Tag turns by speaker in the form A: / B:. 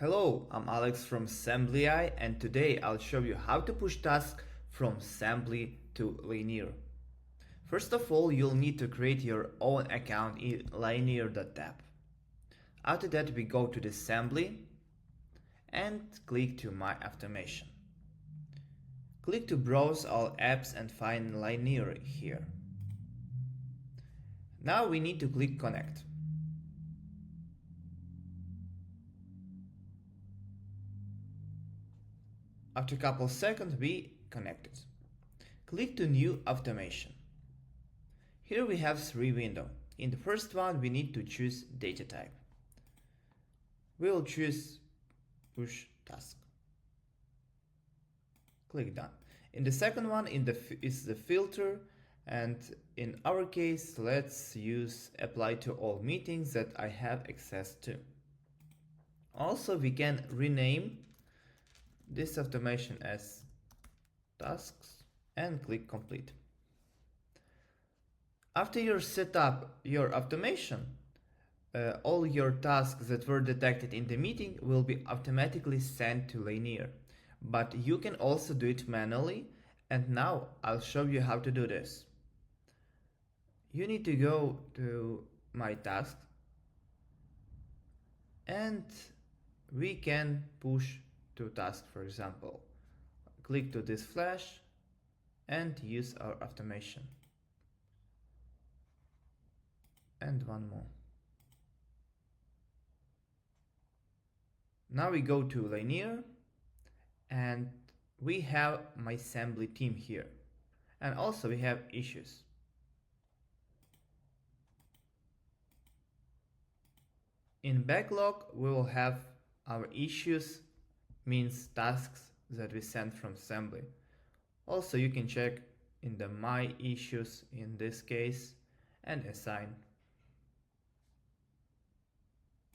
A: Hello, I'm Alex from Sembly AI, and today I'll show you how to push tasks from Sembly to Linear. First of all, you'll need to create your own account in linear.app. After that, we go to the Sembly and click to My Automation. Click to browse all apps and find Linear here. Now we need to click Connect. After a couple seconds, we connected. Click to New Automation. Here we have three windows. In the first one, we need to choose data type. We will choose Push Task. Click Done. In the second one, is the filter, and in our case, let's use Apply to all meetings that I have access to. Also, we can rename this automation as tasks and click complete. After you set up your automation, all your tasks that were detected in the meeting will be automatically sent to Linear. But you can also do it manually, and now I'll show you how to do this. You need to go to My Tasks, and we can push to task, for example. Click to this flash and use our automation. And one more. Now we go to Linear and we have my Sembly team here. And also we have issues. In backlog, we will have our issues, means tasks that we send from Sembly. Also, you can check in the My Issues in this case and assign